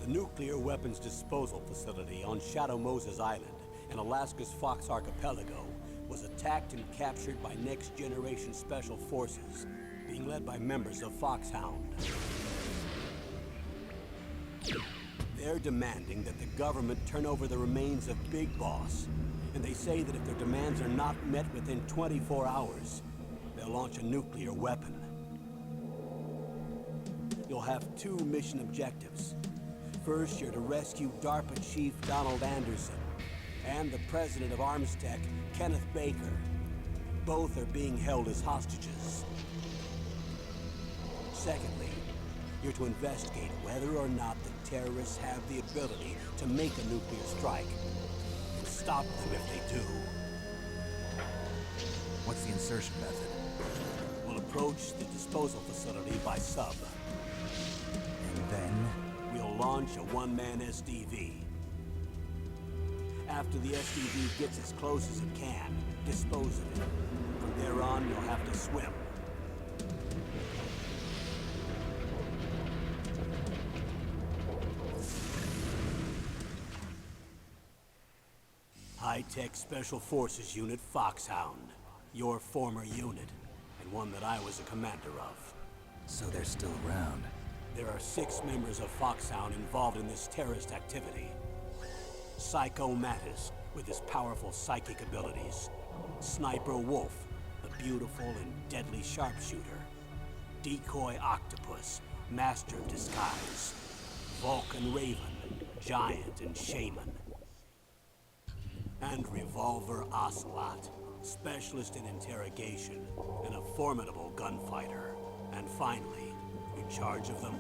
The nuclear weapons disposal facility on Shadow Moses Island in Alaska's Fox Archipelago was attacked and captured by next-generation special forces, being led by members of Foxhound. They're demanding that the government turn over the remains of Big Boss, and they say that if their demands are not met within 24 hours, they'll launch a nuclear weapon. You'll have two mission objectives. First, you're to rescue DARPA Chief Donald Anderson and the president of Arms Tech, Kenneth Baker. Both are being held as hostages. Secondly, you're to investigate whether or not the terrorists have the ability to make a nuclear strike and stop them if they do. What's the insertion method? We'll approach the disposal facility by sub. And then? We'll launch a one-man SDV. After the SDV gets as close as it can, dispose of it. From there on, you'll have to swim. High-Tech Special Forces Unit Foxhound. Your former unit, and one that I was a commander of. So they're still around. There are 6 members of Foxhound involved in this terrorist activity. Psycho Mattis, with his powerful psychic abilities. Sniper Wolf, the beautiful and deadly sharpshooter. Decoy Octopus, master of disguise. Vulcan Raven, giant and shaman. And Revolver Ocelot, specialist in interrogation and a formidable gunfighter. And finally, in charge of them,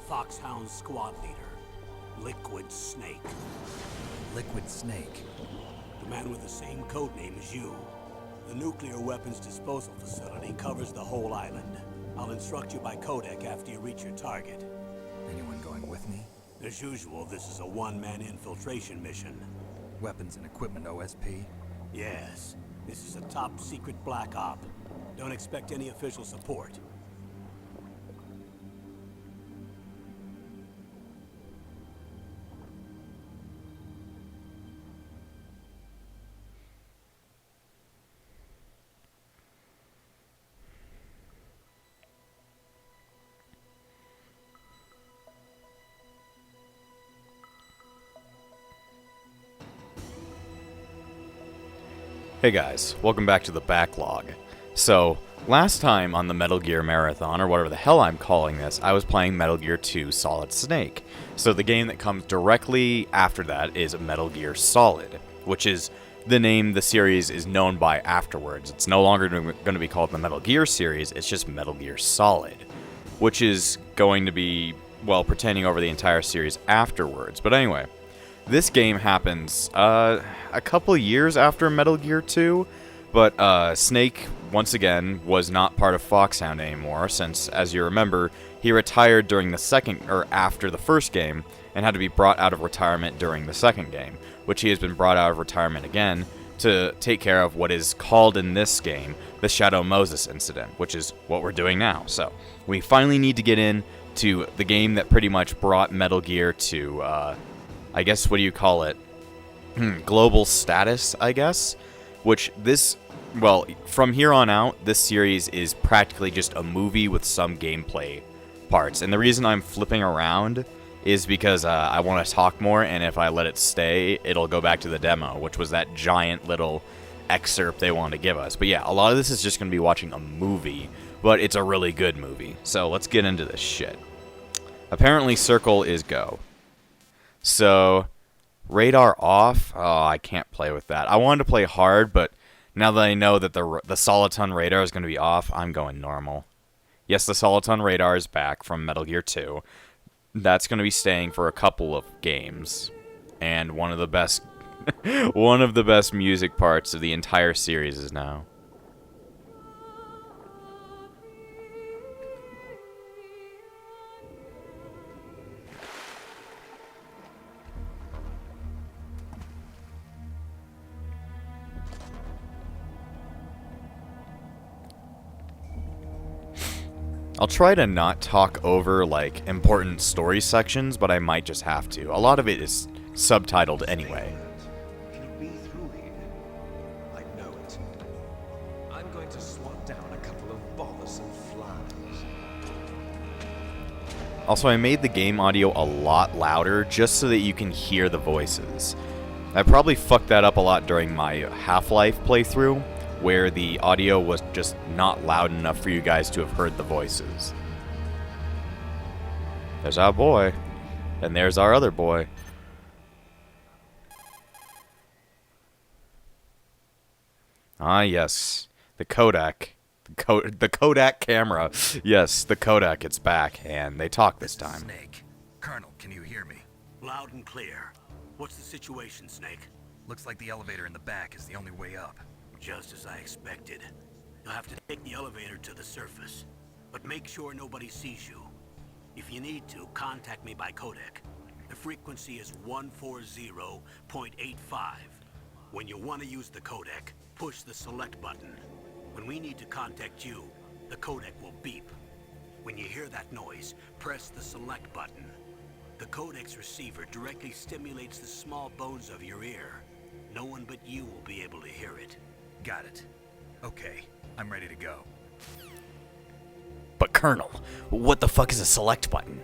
Foxhound's squad leader, Liquid Snake. Liquid Snake? The man with the same codename as you. The nuclear weapons disposal facility covers the whole island. I'll instruct you by codec after you reach your target. Anyone going with me? As usual, this is a one-man infiltration mission. Weapons and equipment OSP? Yes. This is a top-secret black op. Don't expect any official support. Hey guys, welcome back to the backlog. So, last time on the Metal Gear Marathon, or whatever the hell I'm calling this, I was playing Metal Gear 2 Solid Snake. So the game that comes directly after that is Metal Gear Solid, which is the name the series is known by afterwards. It's no longer going to be called the Metal Gear series, it's just Metal Gear Solid, which is going to be, well, pretending over the entire series afterwards. But anyway, this game happens a couple years after Metal Gear 2, but Snake, once again, was not part of Foxhound anymore, since, as you remember, he retired during the second, or after the first game, and had to be brought out of retirement during the second game, which he has been brought out of retirement again to take care of what is called in this game the Shadow Moses incident, which is what we're doing now. So, we finally need to get into the game that pretty much brought Metal Gear to, I guess, what do you call it? Global status, I guess? Which this, well, from here on out, this series is practically just a movie with some gameplay parts. And the reason I'm flipping around is because I want to talk more, and if I let it stay, it'll go back to the demo, which was that giant little excerpt they wanted to give us. But yeah, a lot of this is just going to be watching a movie, but it's a really good movie. So let's get into this shit. Apparently, circle is go. So, radar off. Oh, I can't play with that. I wanted to play hard, but now that I know that the Soliton radar is going to be off, I'm going normal. Yes, the Soliton radar is back from Metal Gear 2. That's going to be staying for a couple of games, and one of the best, one of the best music parts of the entire series is now. I'll try to not talk over, like, important story sections, but I might just have to. A lot of it is subtitled anyway. Can it be through here? I know it. I'm going to swat down a couple of bothersome flies. Also, I made the game audio a lot louder just so that you can hear the voices. I probably fucked that up a lot during my Half-Life playthrough, where the audio was just not loud enough for you guys to have heard the voices. There's our boy. And there's our other boy. Ah, yes. The Kodak. The Kodak camera. Yes, the Kodak, it's back, and they talk this time. Snake. Colonel, can you hear me? Loud and clear. What's the situation, Snake? Looks like the elevator in the back is the only way up. Just as I expected. You'll have to take the elevator to the surface. But make sure nobody sees you. If you need to, contact me by codec. The frequency is 140.85. When you want to use the codec, push the select button. When we need to contact you, the codec will beep. When you hear that noise, press the select button. The codec's receiver directly stimulates the small bones of your ear. No one but you will be able to hear it. Got it. Okay, I'm ready to go. But Colonel, what the fuck is a select button?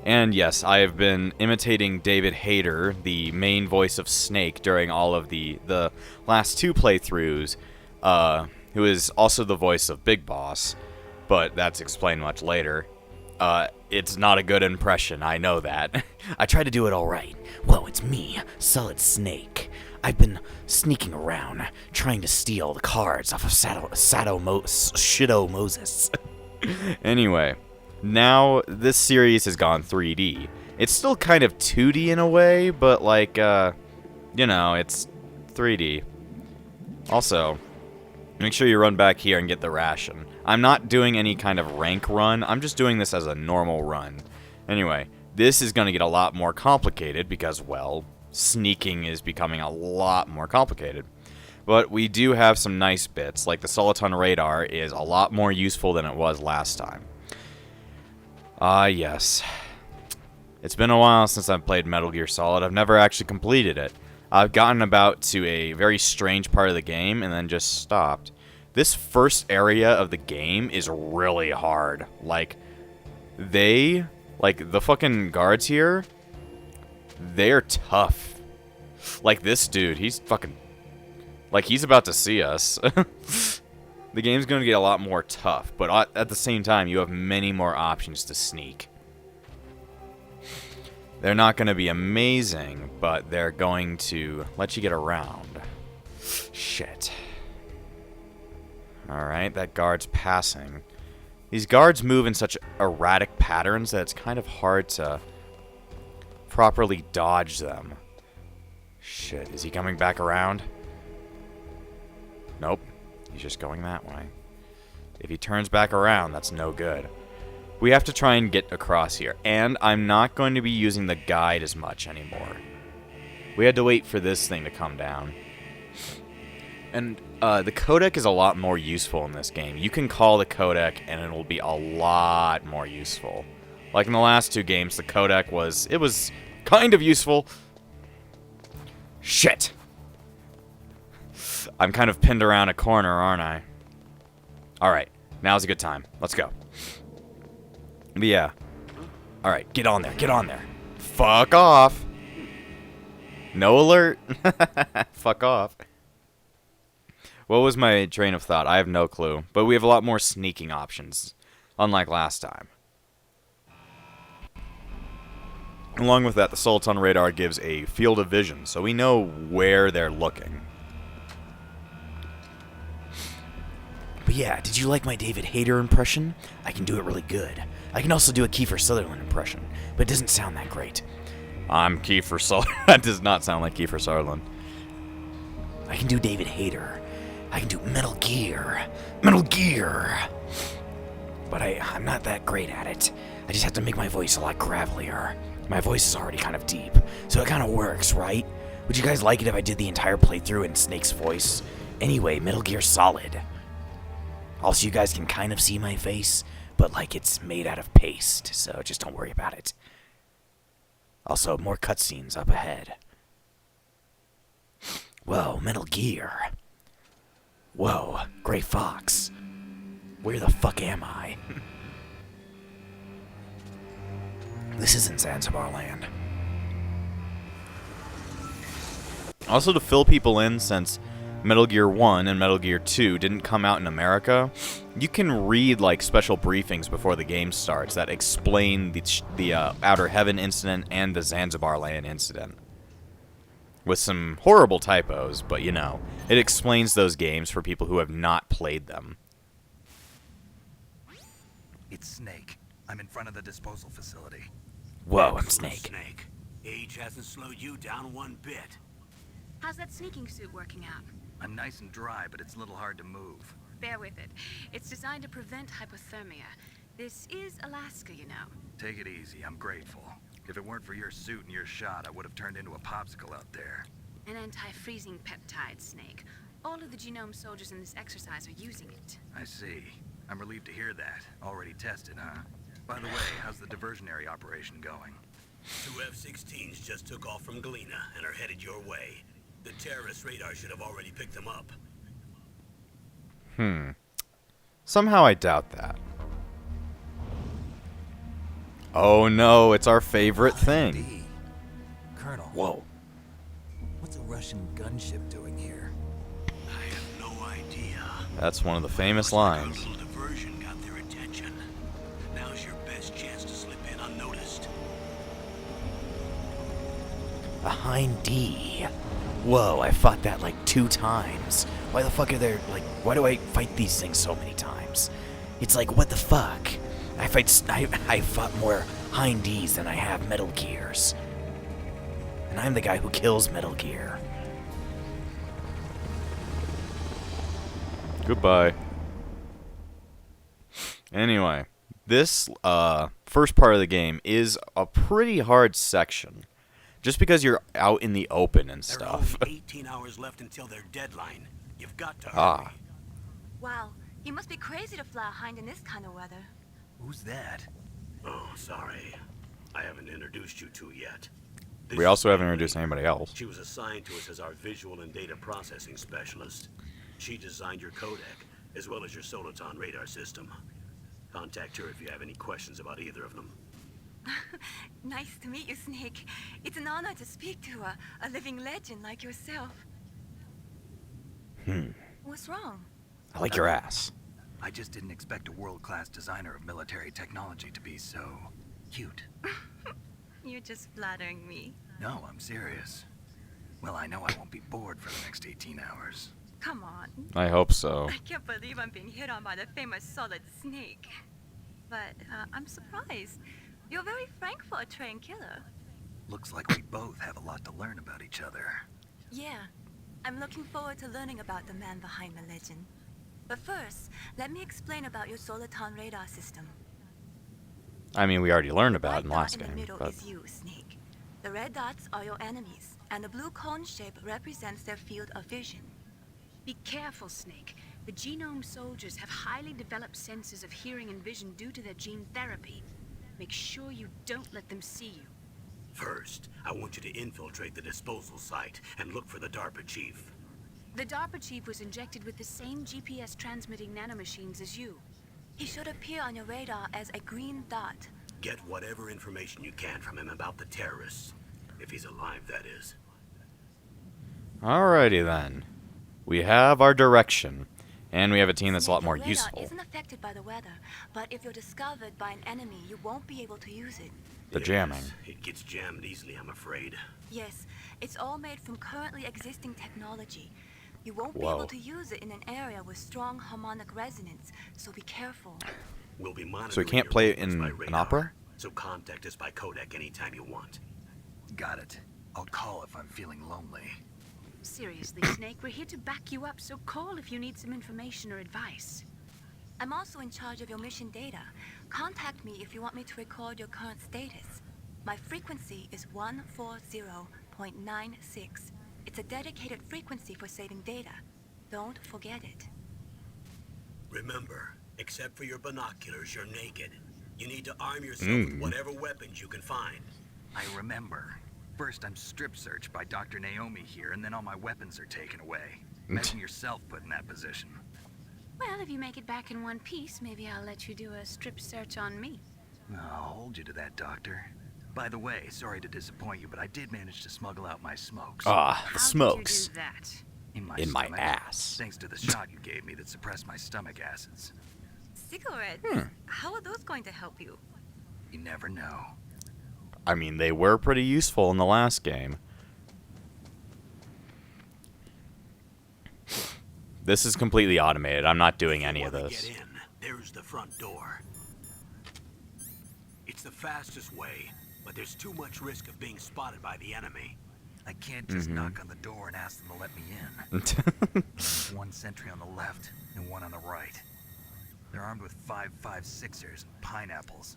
And yes, I have been imitating David Hayter, the main voice of Snake, during all of the last two playthroughs, who is also the voice of Big Boss, but that's explained much later. It's not a good impression, I know that. I try to do it all right. Well, it's me, Solid Snake. I've been sneaking around, trying to steal the cards off of Shido Moses. Anyway, now this series has gone 3D. It's still kind of 2D in a way, but like, you know, it's 3D. Also, make sure you run back here and get the ration. I'm not doing any kind of rank run, I'm just doing this as a normal run. Anyway, this is going to get a lot more complicated because, well, sneaking is becoming a lot more complicated. But we do have some nice bits, like the Soliton radar is a lot more useful than it was last time. Ah, yes. It's been a while since I've played Metal Gear Solid. I've never actually completed it. I've gotten about to a very strange part of the game and then just stopped. This first area of the game is really hard. Like, the fucking guards here, they're tough. Like this dude, he's fucking... like, he's about to see us. The game's going to get a lot more tough, but at the same time, you have many more options to sneak. They're not going to be amazing, but they're going to let you get around. Shit. Alright, that guard's passing. These guards move in such erratic patterns that it's kind of hard to properly dodge them. Shit, is he coming back around? Nope, he's just going that way. If he turns back around, that's no good. We have to try and get across here, and I'm not going to be using the guide as much anymore. We had to wait for this thing to come down. And the codec is a lot more useful in this game. You can call the codec, and it'll be a lot more useful. Like in the last two games, the codec was kind of useful. Shit! I'm kind of pinned around a corner, aren't I? Alright, now's a good time. Let's go. But yeah. Alright, get on there, get on there. Fuck off! No alert! Fuck off. What was my train of thought? I have no clue. But we have a lot more sneaking options, unlike last time. Along with that, the Soliton radar gives a field of vision, so we know where they're looking. But yeah, did you like my David Hayter impression? I can do it really good. I can also do a Kiefer Sutherland impression, but it doesn't sound that great. I'm Kiefer Sutherland. That does not sound like Kiefer Sutherland. I can do David Hayter. I can do Metal Gear. Metal Gear! But I'm not that great at it. I just have to make my voice a lot gravelier. My voice is already kind of deep, so it kind of works, right? Would you guys like it if I did the entire playthrough in Snake's voice? Anyway, Metal Gear Solid. Also, you guys can kind of see my face, but like it's made out of paste, so just don't worry about it. Also, more cutscenes up ahead. Whoa, Metal Gear. Whoa, Gray Fox. Where the fuck am I? This isn't Zanzibar Land. Also, to fill people in, since Metal Gear 1 and Metal Gear 2 didn't come out in America, you can read like special briefings before the game starts that explain the Outer Heaven incident and the Zanzibar Land incident. With some horrible typos, but you know, it explains those games for people who have not played them. It's Snake. I'm in front of the disposal facility. Whoa, I'm Excellent, Snake. Snake. Age hasn't slowed you down one bit. How's that sneaking suit working out? I'm nice and dry, but it's a little hard to move. Bear with it. It's designed to prevent hypothermia. This is Alaska, you know. Take it easy, I'm grateful. If it weren't for your suit and your shot, I would have turned into a popsicle out there. An anti-freezing peptide, Snake. All of the genome soldiers in this exercise are using it. I see. I'm relieved to hear that. Already tested, huh? By the way, how's the diversionary operation going? 2 F-16s just took off from Galena and are headed your way. The terrorist radar should have already picked them up. Somehow I doubt that. Oh no, it's our favorite thing. Colonel, Whoa. what's a Russian gunship doing here? I have no idea. That's one of the famous lines. Our little diversion got their attention. Now's your best chance to slip in unnoticed. A Hind D. Whoa, I fought that like 2 times. Why the fuck are there, like, why do I fight these things so many times? It's like, what the fuck? I fought more Hind Ds than I have Metal Gears. And I'm the guy who kills Metal Gear. Goodbye. Anyway, this first part of the game is a pretty hard section. Just because you're out in the open and There are stuff. only 18 hours left until their deadline. You've got to hurry. Ah. Wow, you must be crazy to fly a hind in this kind of weather. Who's that? Oh, sorry. I haven't introduced you to yet. This We is also haven't Emily. introduced anybody else. She was assigned to us as our visual and data processing specialist. She designed your codec, as well as your Soliton radar system. Contact her if you have any questions about either of them. Nice to meet you, Snake. It's an honor to speak to a living legend like yourself. What's wrong? I like your ass. I just didn't expect a world-class designer of military technology to be so cute. You're just flattering me. No, I'm serious. Well, I know I won't be bored for the next 18 hours. Come on. I hope so. I can't believe I'm being hit on by the famous Solid Snake. But I'm surprised. You're very frank for a trained killer. Looks like we both have a lot to learn about each other. Yeah, I'm looking forward to learning about the man behind the legend. But first, let me explain about your Soliton radar system. I mean, we already learned about it in the White last dot in game, the middle but is you, Snake. The red dots are your enemies, and the blue cone shape represents their field of vision. Be careful, Snake. The genome soldiers have highly developed senses of hearing and vision due to their gene therapy. Make sure you don't let them see you. First, I want you to infiltrate the disposal site and look for the DARPA chief. The DARPA chief was injected with the same GPS transmitting nanomachines as you. He should appear on your radar as a green dot. Get whatever information you can from him about the terrorists. If he's alive, that is. alrighty then. We have our direction, and we have a team that's a lot more Your radar useful. isn't affected by the weather, but if you're discovered by an enemy, you won't be able to use it. The Yes, jamming. It gets jammed easily, I'm afraid. Yes, it's all made from currently existing technology. You won't be Whoa. able to use it in an area with strong harmonic resonance, so be careful. We'll be monitoring So we can't your play it movements in by an radar, opera? So contact us by codec anytime you want. Got it. I'll call if I'm feeling lonely. Seriously, Snake, we're here to back you up, so call if you need some information or advice. I'm also in charge of your mission data. Contact me if you want me to record your current status. My frequency is 140.96. It's a dedicated frequency for saving data. Don't forget it. Remember, Except for your binoculars, you're naked. You need to arm yourself with whatever weapons you can find. I remember. First, I'm strip searched by Dr. Naomi here, and then all my weapons are taken away. Imagine yourself put in that position. Well, if you make it back in one piece, maybe I'll let you do a strip search on me. I'll hold you to that, Doctor. By the way, sorry to disappoint you, but I did manage to smuggle out my smokes. Ah, the How smokes. did you do that? In my stomach, ass. Thanks to the shot you gave me that suppressed my stomach acids. Cigarettes? How are those going to help you? You never know. I mean, they were pretty useful in the last game. This is completely automated. I'm not doing any of Want to this. get in, there's the front door. It's the fastest way, but there's too much risk of being spotted by the enemy. I can't just knock on the door and ask them to let me in. There's one sentry on the left and one on the right. They're armed with 5.56ers and pineapples.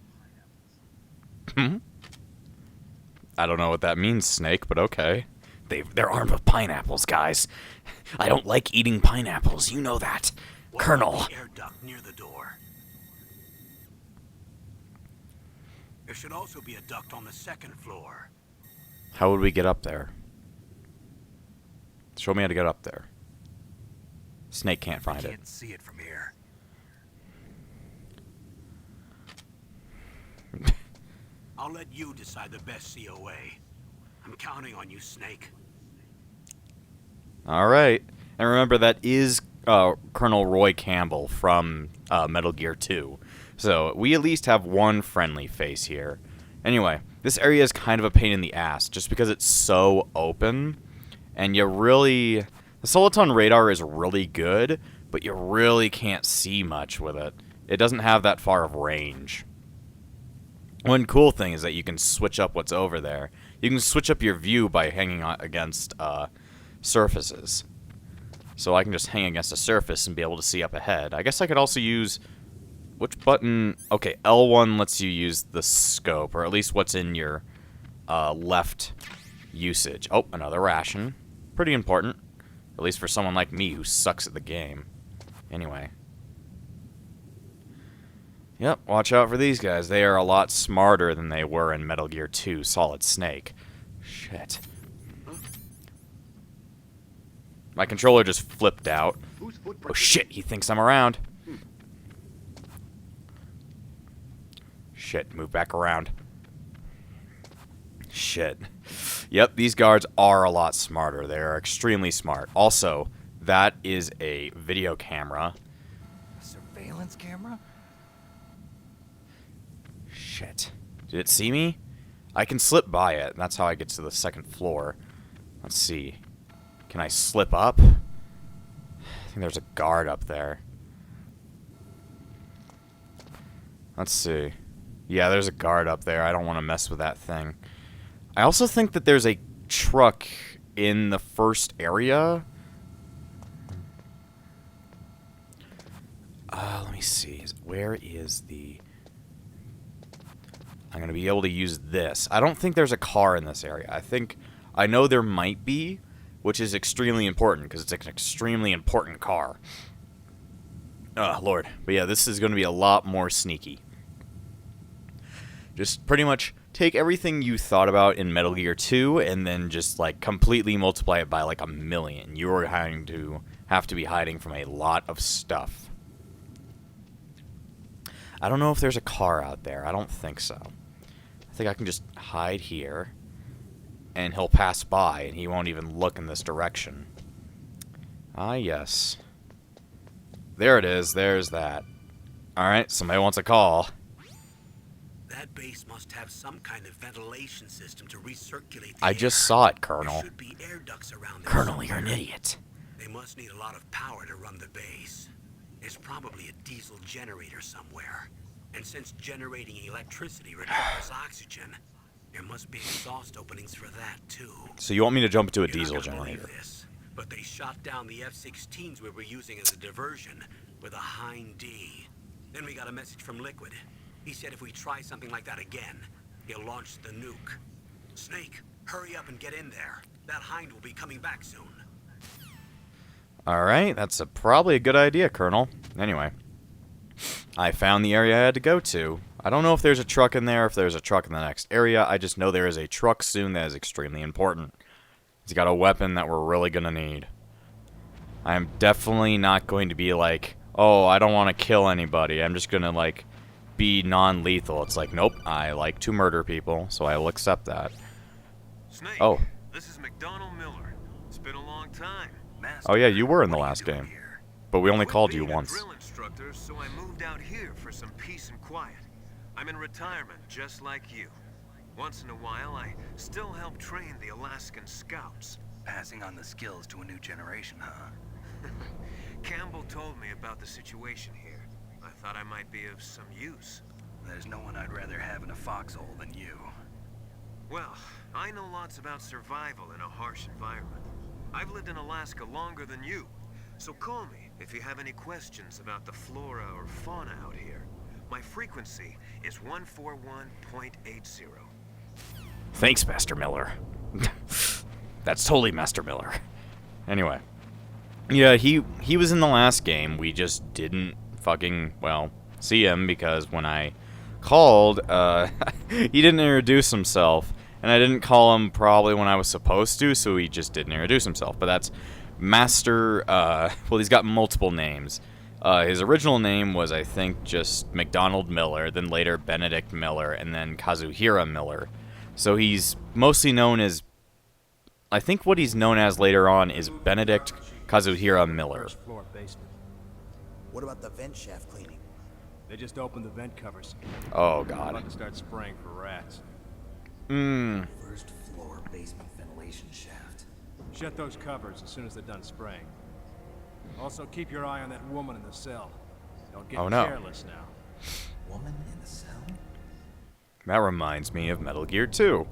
I don't know what that means, Snake, but okay. They're armed with pineapples, guys. I don't like eating pineapples, you know that. What Colonel. about the air duct near the door? There should also be a duct on the second floor. How would we get up there? Show me how to get up there. Snake can't find it. Can't see it from here. I'll let you decide the best COA. I'm counting on you, Snake. Alright. And remember, that is Colonel Roy Campbell from Metal Gear 2. So, we at least have one friendly face here. Anyway, this area is kind of a pain in the ass, just because it's so open. And you really... The Soliton radar is really good, but you really can't see much with it. It doesn't have that far of range. One cool thing is that you can switch up what's over there. You can switch up your view by hanging against surfaces. So I can just hang against a surface and be able to see up ahead. I guess I could also use... Which button? Okay, L1 lets you use the scope, or at least what's in your left usage. Oh, another ration. Pretty important. At least for someone like me who sucks at the game. Anyway. Yep, watch out for these guys. They are a lot smarter than they were in Metal Gear 2 Solid Snake. Shit. My controller just flipped out. Oh shit, he thinks I'm around. Shit, move back around. Shit. Yep, these guards are a lot smarter. They are extremely smart. Also, that is a video camera. Surveillance camera? Shit. Did it see me? I can slip by it. That's how I get to the second floor. Let's see. Can I slip up? I think there's a guard up there. Let's see. Yeah, there's a guard up there. I don't want to mess with that thing. I also think that there's a truck in the first area. Let me see. Where is the... I'm going to be able to use this. I don't think there's a car in this area. I know there might be, which is extremely important, because it's an extremely important car. Oh, Lord. But yeah, this is going to be a lot more sneaky. Just pretty much take everything you thought about in Metal Gear 2 and then just, like, completely multiply it by, like, 1,000,000. You are going to have to be hiding from a lot of stuff. I don't know if there's a car out there. I don't think so. I think I can just hide here, and he'll pass by, and he won't even look in this direction. Ah, yes. There it is. There's that. Alright, somebody wants a call. That base must have some kind of ventilation system to recirculate the I air. just saw it, There Colonel. should be air ducts around there Colonel, you're an somewhere. idiot. They must need a lot of power to run the base. There's probably a diesel generator somewhere. And since generating electricity requires oxygen, there must be exhaust openings for that too. So you want me to jump into a You're diesel not gonna believe generator? this, but they shot down the F-16s we were using as a diversion with a Hind D. Then we got a message from Liquid. He said if we try something like that again, he'll launch the nuke. Snake, hurry up and get in there. That Hind will be coming back soon. Alright, that's probably a good idea, Colonel. Anyway. I found the area I had to go to. I don't know if there's a truck in there, if there's a truck in the next area. I just know there is a truck soon that is extremely important. He's got a weapon that we're really going to need. I am definitely not going to be like, oh, I don't want to kill anybody. I'm just going to, like, be non-lethal. It's like, nope, I like to murder people, so I will accept that. Snake, Oh. this is McDonald Miller. It's been a long time. Oh, yeah, you were in the What are you last doing game. here? But we only Quit called you being a once. drill instructor, so I moved out here for some peace and quiet. I'm in retirement, just like you. Once in a while, I still help train the Alaskan Scouts. Passing on the skills to a new generation, huh? Campbell told me about the situation here. I thought I might be of some use. There's no one I'd rather have in a foxhole than you. Well, I know lots about survival in a harsh environment. I've lived in Alaska longer than you, so call me if you have any questions about the flora or fauna out here. My frequency is 141.80. Thanks, Master Miller. That's totally Master Miller. Anyway. Yeah, he was in the last game. We just didn't fucking, well, see him because when I called, he didn't introduce himself. And I didn't call him probably when I was supposed to, so he just didn't introduce himself. But that's Master, well, he's got multiple names. His original name was, I think, just McDonald Miller, then later Benedict Miller, and then Kazuhira Miller. So he's mostly known as, I think what he's known as later on is Benedict Kazuhira Miller. First floor basement. What about the vent shaft cleaning? They just opened the vent covers. Oh, I'm God. about to start spraying for rats. First floor basement ventilation shaft. Shut those covers as soon as they're done spraying. Also, keep your eye on that woman in the cell. Don't get Oh, no. careless now. Woman in the cell? That reminds me of Metal Gear 2.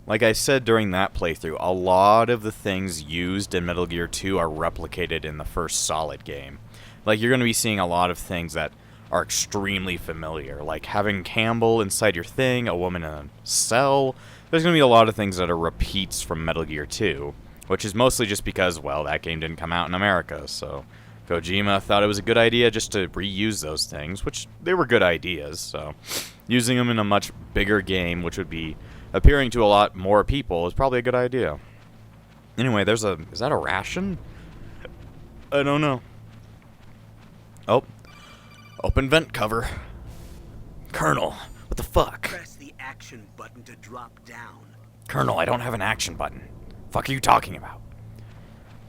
Like I said during that playthrough, a lot of the things used in Metal Gear 2 are replicated in the first Solid game. Like, you're going to be seeing a lot of things that are extremely familiar, like having Campbell inside your thing, a woman in a cell. There's going to be a lot of things that are repeats from Metal Gear 2, which is mostly just because, well, that game didn't come out in America, so Kojima thought it was a good idea just to reuse those things, which they were good ideas, so using them in a much bigger game, which would be appearing to a lot more people, is probably a good idea. Anyway, is that a ration? I don't know. Oh. Open vent cover. Colonel, what the fuck? Press the action button to drop down. Colonel, I don't have an action button. Fuck are you talking about?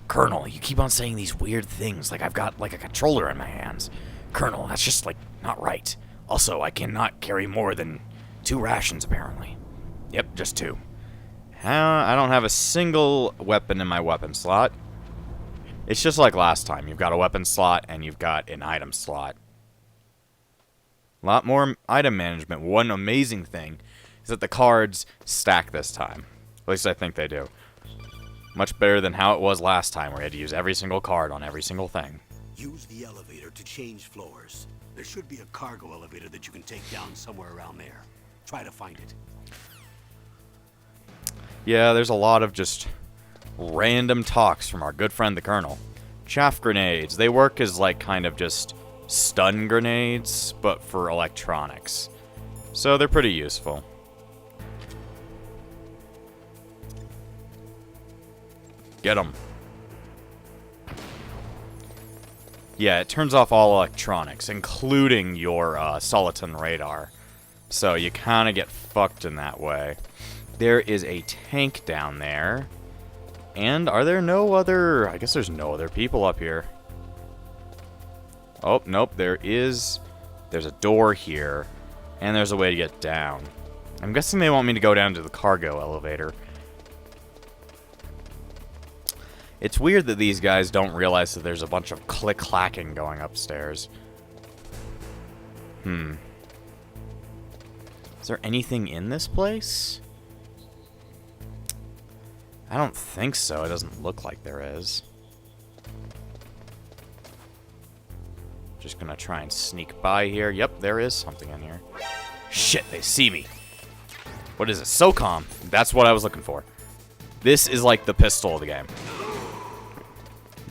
Colonel, you keep on saying these weird things like I've got like a controller in my hands. Colonel, that's just like not right. Also, I cannot carry more than 2 rations apparently. Yep, just 2. I don't have a single weapon in my weapon slot. It's just like last time. You've got a weapon slot and you've got an item slot. A lot more item management. One amazing thing is that the cards stack this time. At least I think they do. Much better than how it was last time, where you had to use every single card on every single thing. Use the elevator to change floors. There should be a cargo elevator that you can take down somewhere around there. Try to find it. Yeah, there's a lot of just random talks from our good friend the Colonel. Chaff grenades. They work as like kind of just stun grenades, but for electronics. So they're pretty useful. Get 'em. Yeah, it turns off all electronics, including your Soliton radar. So you kind of get fucked in that way. There is a tank down there. And are there no other... I guess there's no other people up here. Oh, nope, there is... There's a door here. And there's a way to get down. I'm guessing they want me to go down to the cargo elevator. It's weird that these guys don't realize that there's a bunch of click-clacking going upstairs. Is there anything in this place? I don't think so. It doesn't look like there is. Just gonna try and sneak by here. Yep, there is something in here. Shit, they see me. What is it? SOCOM. That's what I was looking for. This is like the pistol of the game.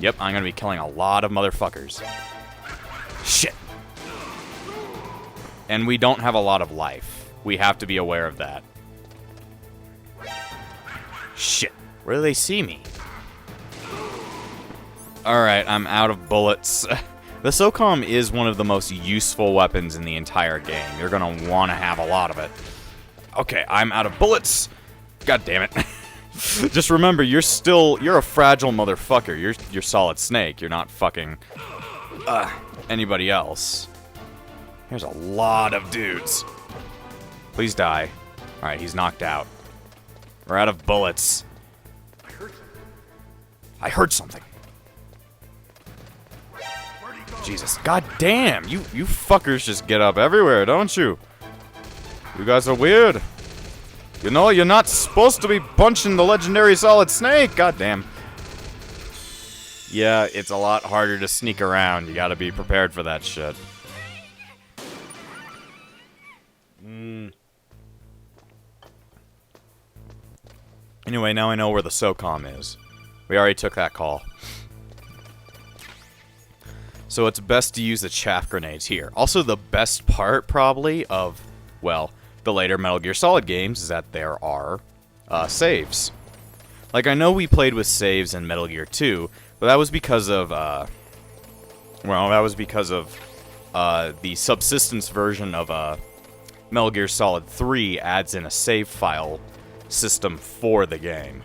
Yep, I'm gonna be killing a lot of motherfuckers. Shit. And we don't have a lot of life. We have to be aware of that. Shit. Where do they see me? Alright, I'm out of bullets. The SOCOM is one of the most useful weapons in the entire game. You're gonna want to have a lot of it. Okay, I'm out of bullets. God damn it. Just remember, you're a fragile motherfucker. You're Solid Snake. You're not fucking anybody else. There's a lot of dudes. Please die. Alright, he's knocked out. We're out of bullets. I heard something. Jesus. God damn. You fuckers just get up everywhere, don't you? You guys are weird. You know, you're not supposed to be punching the legendary Solid Snake. God damn. Yeah, it's a lot harder to sneak around. You gotta be prepared for that shit. Anyway, now I know where the SOCOM is. We already took that call. So it's best to use the chaff grenades here. Also, the best part, probably, of, well, the later Metal Gear Solid games is that there are saves. Like, I know we played with saves in Metal Gear 2, but that was because of, the subsistence version of Metal Gear Solid 3 adds in a save file system for the game.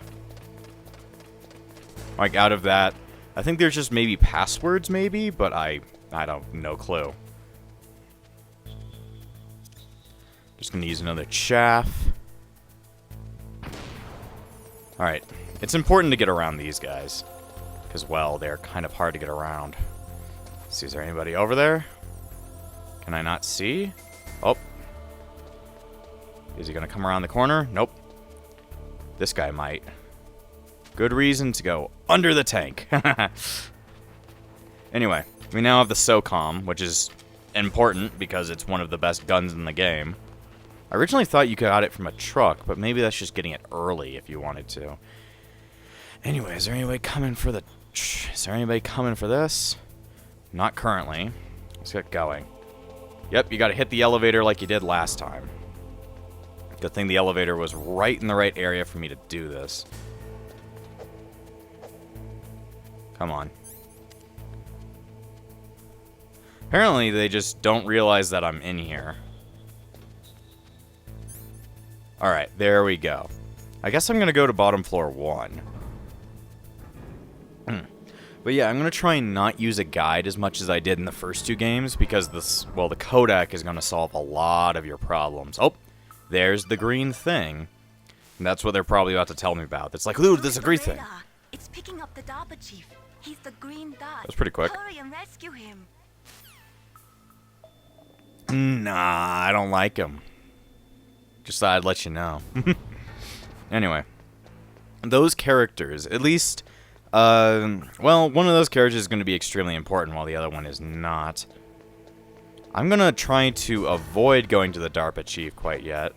Like, out of that, I think there's just maybe passwords, maybe, but I don't, no clue. Just gonna use another chaff. Alright, it's important to get around these guys. Because, well, they're kind of hard to get around. Let's see, is there anybody over there? Can I not see? Oh. Is he gonna come around the corner? Nope. This guy might. Good reason to go under the tank. Anyway, we now have the SOCOM, which is important because it's one of the best guns in the game. I originally thought you could add it from a truck, but maybe that's just getting it early if you wanted to. Anyway, is there anybody coming for the... Is there anybody coming for this? Not currently. Let's get going. Yep, you gotta hit the elevator like you did last time. Good thing the elevator was right in the right area for me to do this. Come on. Apparently, they just don't realize that I'm in here. Alright, there we go. I guess I'm going to go to bottom floor 1. But yeah, I'm going to try and not use a guide as much as I did in the first two games, because this, well, the codec is going to solve a lot of your problems. Oh, there's the green thing. And that's what they're probably about to tell me about. It's like, dude, there's a green thing. It's picking up the DARPA chief. He's the green dot. That's pretty quick. Hurry and rescue him. Nah, I don't like him. Just thought I'd let you know. Anyway. Those characters, at least, well, one of those characters is going to be extremely important while the other one is not. I'm going to try to avoid going to the DARPA chief quite yet.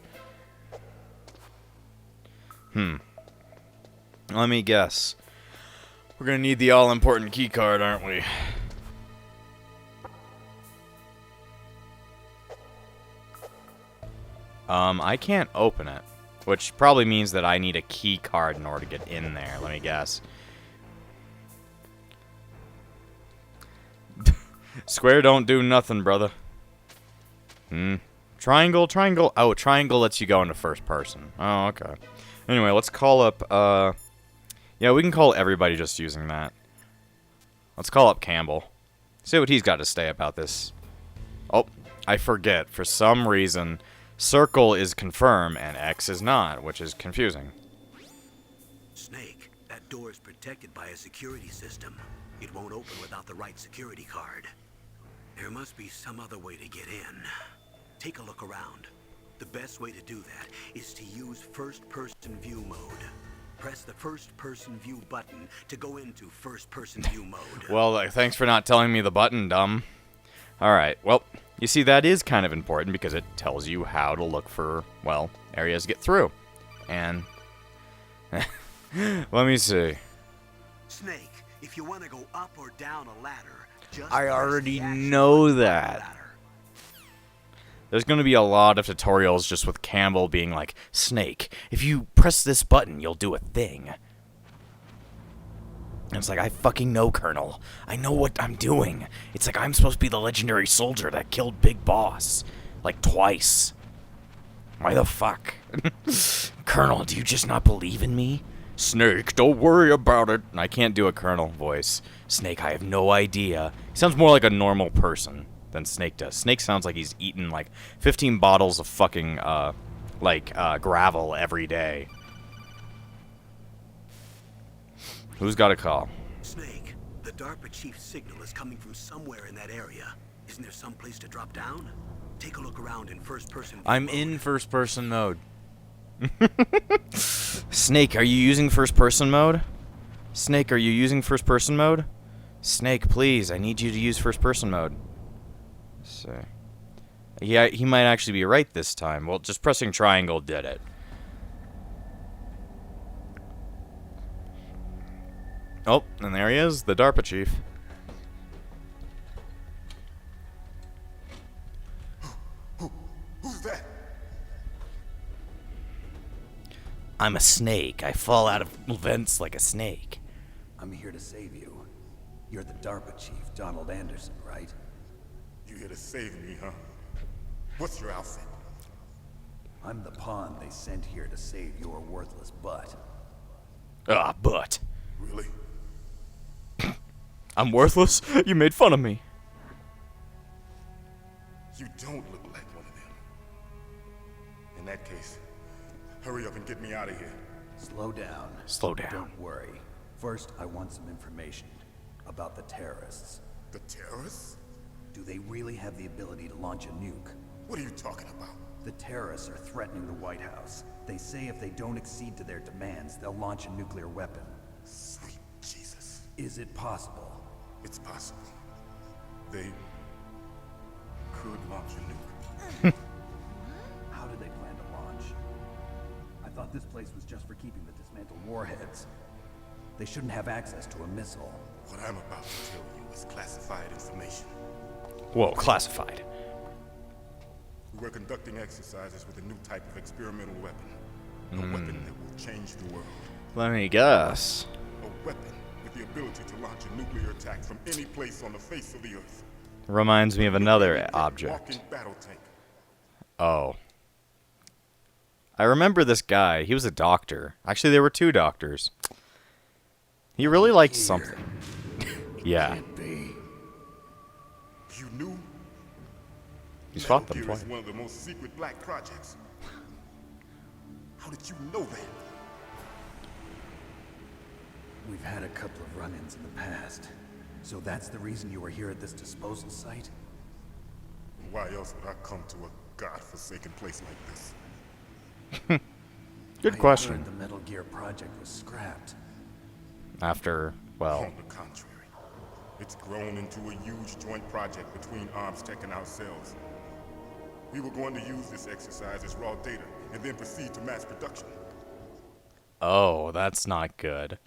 Let me guess. We're going to need the all-important keycard, aren't we? I can't open it, which probably means that I need a key card in order to get in there. Let me guess. Square don't do nothing, brother. Triangle, triangle. Oh, triangle lets you go into first person. Oh, okay. Anyway, let's call up, yeah, we can call everybody just using that. Let's call up Campbell. See what he's got to say about this. Oh, I forget. For some reason, circle is confirm and X is not, which is confusing. Snake, that door is protected by a security system. It won't open without the right security card. There must be some other way to get in. Take a look around. The best way to do that is to use first-person view mode. Press the first-person view button to go into first-person view mode. Well, thanks for not telling me the button, dumb. Alright, well, you see, that is kind of important because it tells you how to look for, well, areas to get through. And, let me see. Snake, if you want to go up or down a ladder, just I press already the action know button on the that. ladder. There's going to be a lot of tutorials just with Campbell being like, Snake, if you press this button, you'll do a thing. And it's like, I fucking know, Colonel. I know what I'm doing. It's like I'm supposed to be the legendary soldier that killed Big Boss. Like, twice. Why the fuck? Colonel, do you just not believe in me? Snake, don't worry about it. I can't do a Colonel voice. Snake, I have no idea. He sounds more like a normal person than Snake does. Snake sounds like he's eaten like 15 bottles of fucking gravel every day. Who's got a call? Snake, the DARPA chief's signal is coming from somewhere in that area. Isn't there some place to drop down? Take a look around in first-person view I'm mode. in first-person mode. Snake, are you using first-person mode? Snake, are you using first-person mode? Snake, please, I need you to use first-person mode. So, yeah, he might actually be right this time. Well, just pressing triangle did it. Oh, and there he is, the DARPA chief. Who's that? I'm a snake. I fall out of vents like a snake. I'm here to save you. You're the DARPA chief, Donald Anderson, right? You here to save me, huh? What's your outfit? I'm the pawn they sent here to save your worthless butt. Ah, but. Really? I'm worthless? You made fun of me. You don't look like one of them. In that case, hurry up and get me out of here. Slow down. Slow down. Don't worry. First, I want some information about the terrorists. The terrorists? Do they really have the ability to launch a nuke? What are you talking about? The terrorists are threatening the White House. They say if they don't accede to their demands, they'll launch a nuclear weapon. Sweet Jesus. Is it possible? It's possible. They could launch a nuke. How do they plan to launch? I thought this place was just for keeping the dismantled warheads. They shouldn't have access to a missile. What I'm about to tell you is classified information. Whoa, classified. We're conducting exercises with a new type of experimental weapon. A weapon that will change the world. Let me guess. A weapon with the ability to launch a nuclear attack from any place on the face of the Earth. Reminds me of another Walking object. battle tank. Oh. I remember this guy. He was a doctor. Actually, there were two doctors. He really liked something. Yeah. Can't be. You knew? He's fought them Metal Gear twice. is one of the most secret black projects. How did you know that? We've had a couple of run-ins in the past. So that's the reason you were here at this disposal site? Why else would I come to a godforsaken place like this? Good I question. heard the Metal Gear project was scrapped. After, well, On the contrary, it's grown into a huge joint project between Arms Tech and ourselves. We were going to use this exercise as raw data and then proceed to mass production. oh, that's not good.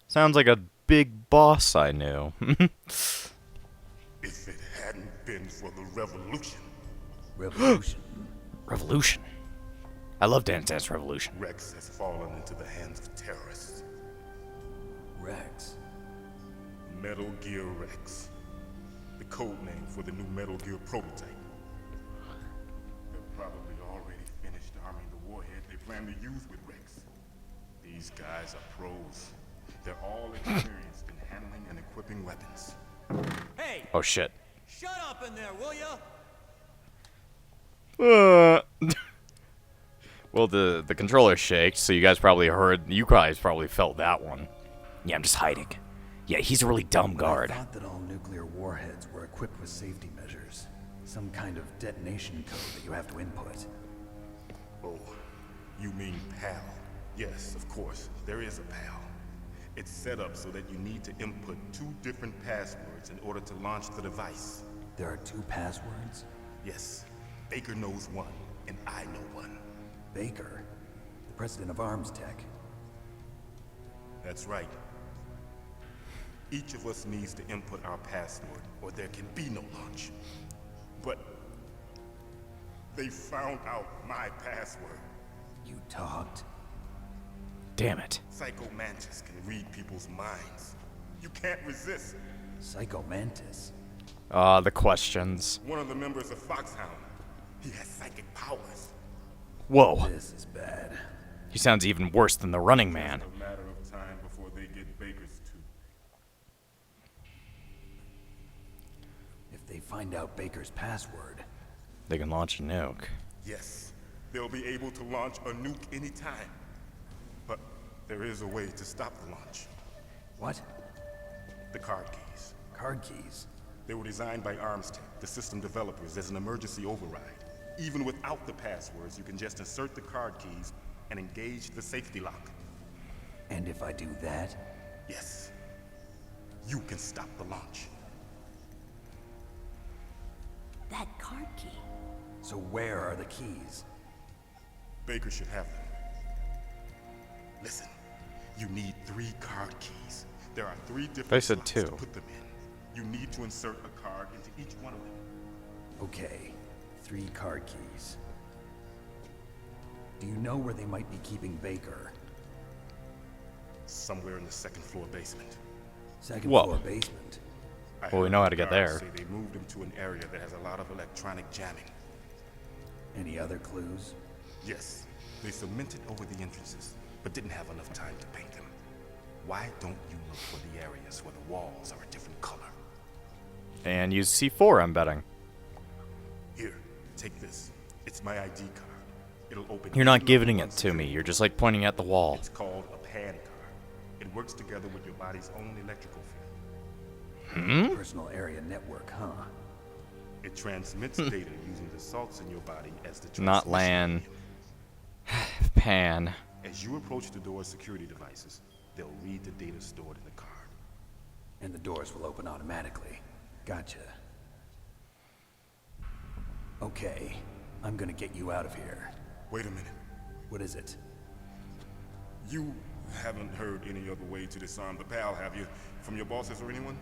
Sounds like a big boss I knew. If it hadn't been for the revolution, Revolution. Revolution. I love Dance Dance Revolution. Rex has fallen into the hands of terrorists. Rex. Metal Gear Rex. The code name for the new Metal Gear prototype. They're probably already finished arming the warhead they plan to use with Rex. These guys are pros. They're all experienced in handling and equipping weapons. Hey, Oh shit. shut up in there, will ya? Well, the controller shaked, so you guys probably felt that one. Yeah, I'm just hiding. Yeah, he's a really dumb guard. I thought that all nuclear warheads were equipped with safety measures. Some kind of detonation code that you have to input. Oh, you mean PAL? Yes, of course, there is a PAL. It's set up so that you need to input 2 different passwords in order to launch the device. There are 2 passwords? Yes, Baker knows one, and I know one. Baker, the president of Arms Tech. That's right. Each of us needs to input our password, or there can be no launch. But They found out my password. You talked? Damn it. Psycho Mantis can read people's minds. You can't resist. Psycho Mantis? The questions. One of the members of Foxhound. He has psychic powers. Whoa. This is bad. He sounds even worse than the Running Man. Just a matter of time before they get Baker's too. If they find out Baker's password... They can launch a nuke. Yes, they'll be able to launch a nuke anytime. But there is a way to stop the launch. What? The card keys. Card keys? They were designed by ArmsTech, the system developers, as an emergency override. Even without the passwords, you can just insert the card keys and engage the safety lock. And if I do that? Yes. You can stop the launch. That card key. So where are the keys? Baker should have them. Listen, you need 3 card keys. There are 3 different They said slots 2. to put them in. You need to insert a card into each one of them. Okay, 3 card keys. Do you know where they might be keeping Baker? Somewhere in the 2nd floor basement. Second Whoa. floor basement. I Well, we heard know how the to get guards there. say they moved him to an area that has a lot of electronic jamming. Any other clues? Yes, they cemented over the entrances, but didn't have enough time to paint them. Why don't you look for the areas where the walls are a different color? And use C4, I'm betting. Here, take this. It's my ID card. It'll open. You're not any giving level it to me. 1 You're just like pointing at the wall. It's called a pan card. It works together with your body's own electrical field. Personal area network, huh? It transmits data using the salts in your body as the Not transmission LAN. medium. Pan. As you approach the door's security devices, they'll read the data stored in the card. And the doors will open automatically. Gotcha. Okay, I'm gonna get you out of here. Wait a minute. What is it? You haven't heard any other way to disarm the PAL, have you? From your bosses or anyone?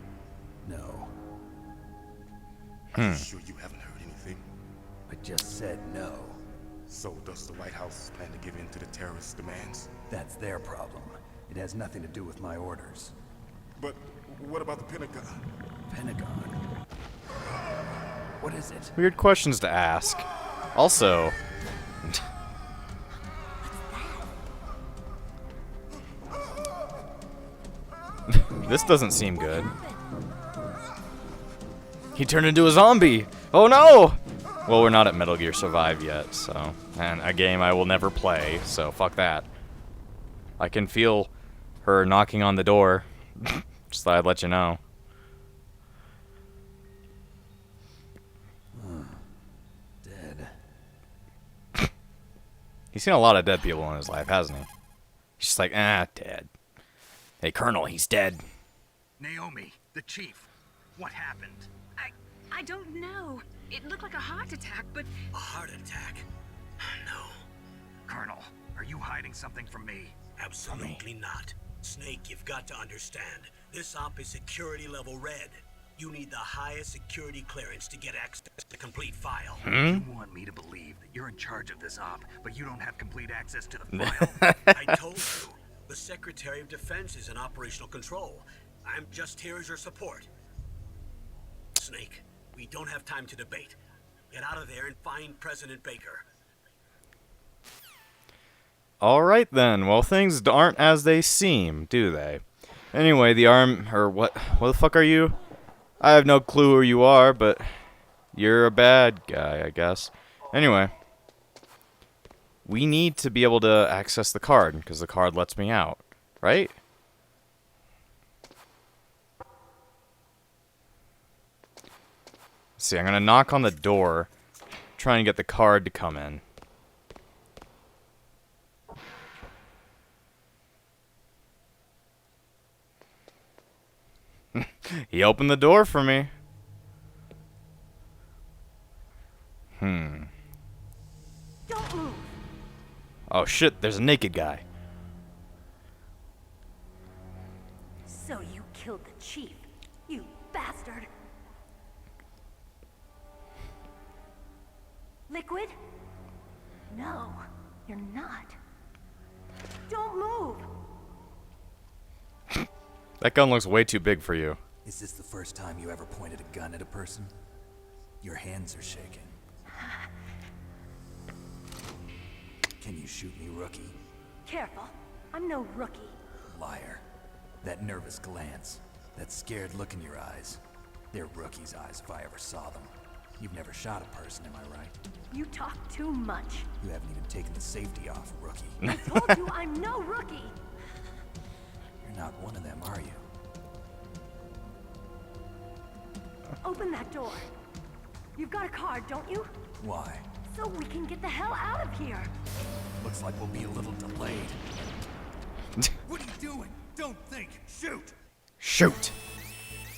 No. Are you sure you haven't heard anything? I just said no. So does the White House plan to give in to the terrorists' demands? That's their problem. It has nothing to do with my orders. But what about the Pentagon? Pentagon? What is it? Weird questions to ask. Also... This doesn't seem good. He turned into a zombie! Oh no! Well, we're not at Metal Gear Survive yet, so... And a game I will never play, so fuck that. I can feel her knocking on the door. Just thought I'd let you know. Dead. He's seen a lot of dead people in his life, hasn't he? He's just like, dead. Hey, Colonel, he's dead. Naomi, the chief. What happened? I don't know. It looked like a heart attack, but A heart attack? No, Colonel, are you hiding something from me? absolutely not. Snake, you've got to understand. This op is security level red. You need the highest security clearance to get access to complete file. You want me to believe that you're in charge of this op, but you don't have complete access to the file? I told you, the Secretary of Defense is in operational control. I'm just here as your support. Snake, we don't have time to debate. Get out of there and find President Baker. Alright then, well things aren't as they seem, do they? Anyway, what the fuck are you? I have no clue who you are, but you're a bad guy, I guess. Anyway, we need to be able to access the card, because the card lets me out, right? Let's see, I'm gonna knock on the door, try and get the card to come in. He opened the door for me. Don't move. Oh shit, there's a naked guy. So you killed the chief, you bastard. Liquid? No, you're not. Don't move! That gun looks way too big for you. Is this the first time you ever pointed a gun at a person? Your hands are shaking. Can you shoot me, rookie? Careful, I'm no rookie. Liar. That nervous glance, that scared look in your eyes. They're rookie's eyes if I ever saw them. You've never shot a person, am I right? You talk too much. You haven't even taken the safety off, rookie. I told you I'm no rookie! You're not one of them, are you? Open that door. You've got a card, don't you? Why? So we can get the hell out of here. Looks like we'll be a little delayed. What are you doing? Don't think. Shoot! Shoot!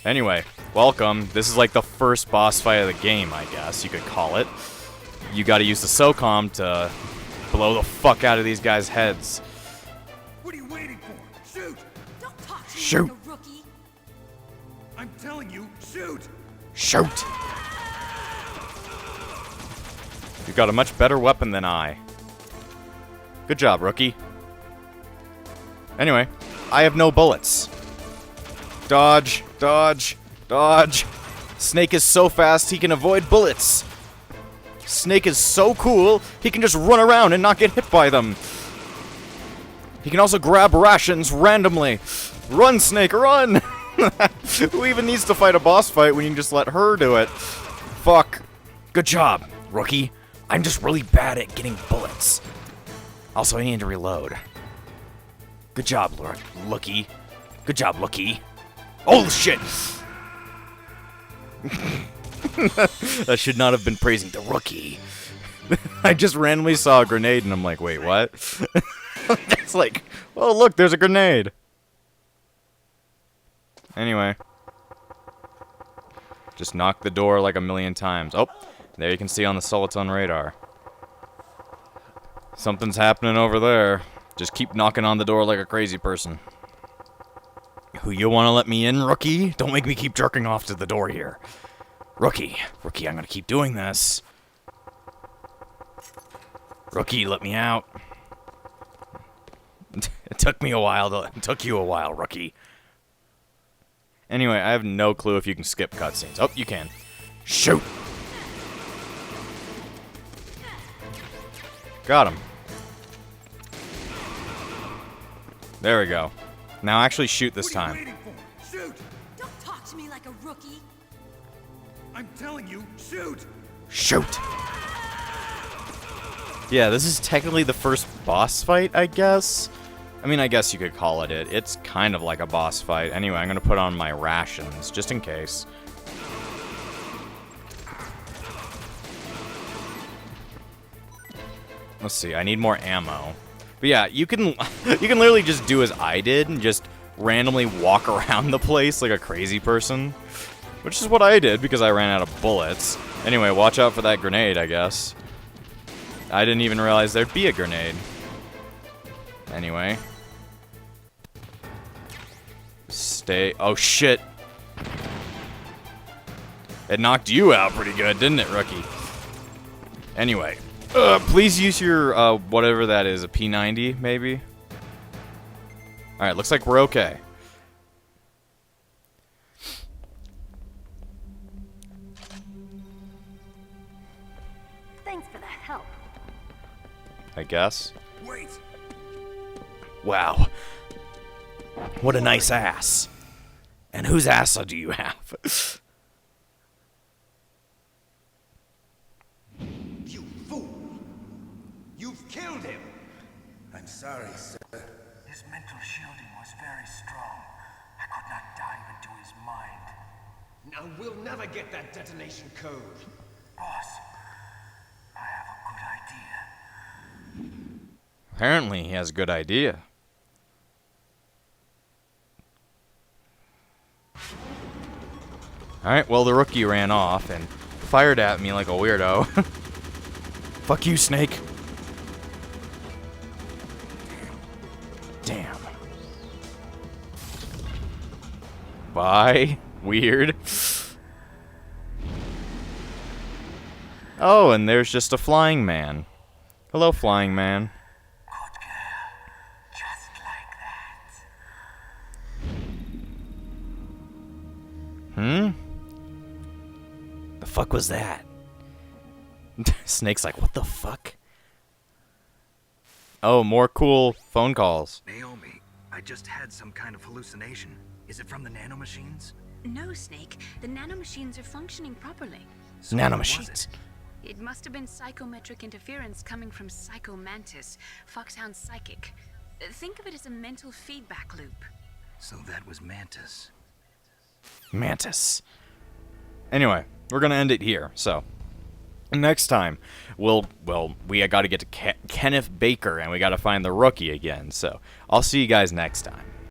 Anyway, welcome. This is like the first boss fight of the game, I guess you could call it. You gotta use the SOCOM to blow the fuck out of these guys' heads. What are you waiting for? Shoot! Don't talk to me Shoot. like a rookie. I'm telling you, shoot! Shoot! You've got a much better weapon than I. Good job, rookie. Anyway, I have no bullets. Dodge, dodge, dodge. Snake is so fast he can avoid bullets. Snake is so cool, he can just run around and not get hit by them. He can also grab rations randomly. Run, Snake, run! Who even needs to fight a boss fight when you can just let her do it? Fuck. Good job, rookie. I'm just really bad at getting bullets. Also, I need to reload. Good job, Lookie. Good job, Lookie. Oh, shit! That should not have been praising the rookie. I just randomly saw a grenade and I'm like, wait, what? It's like, oh, look, there's a grenade. Anyway. Just knock the door like a million times. Oh, there you can see on the Soliton radar. Something's happening over there. Just keep knocking on the door like a crazy person. Who, you want to let me in, rookie? Don't make me keep jerking off to the door here. Rookie, I'm gonna keep doing this. Rookie, let me out. It took me a while, it took you a while, rookie. Anyway, I have no clue if you can skip cutscenes. Oh, you can. Shoot! Got him. There we go. Now actually shoot this time. What are you waiting for? Shoot! Don't talk to me like a rookie. I'm telling you, shoot! Shoot! Yeah, this is technically the first boss fight, I guess. I mean, I guess you could call it it. It's kind of like a boss fight. Anyway, I'm gonna put on my rations, just in case. Let's see, I need more ammo. But yeah, you can literally just do as I did and just randomly walk around the place like a crazy person. Which is what I did because I ran out of bullets. Anyway, watch out for that grenade, I guess. I didn't even realize there'd be a grenade. Anyway. Stay. Oh, shit. It knocked you out pretty good, didn't it, rookie? Anyway. Please use your, whatever that is, a P90, maybe? Alright, looks like we're okay. Thanks for the help. I guess. Wait! Wow. What a nice ass. And whose ass do you have? You fool! You've killed him! I'm sorry, sir. His mental shielding was very strong. I could not dive into his mind. Now we'll never get that detonation code. Boss, I have a good idea. Apparently, he has a good idea. Alright, well, the rookie ran off and fired at me like a weirdo. Fuck you, Snake. Damn. Bye. Weird. Oh, and there's just a flying man. Hello, flying man. Good girl. Just like that. The fuck was that? Snake's like, what the fuck? Oh, more cool phone calls. Naomi, I just had some kind of hallucination. Is it from the nanomachines? No, Snake. The nanomachines are functioning properly. So what was Nanomachines. it? It must have been psychometric interference coming from Psycho Mantis, Foxhound's psychic. Think of it as a mental feedback loop. So that was Mantis. Mantis. Anyway, we're gonna end it here. So next time, we got to get to Kenneth Baker, and we got to find the rookie again. So I'll see you guys next time.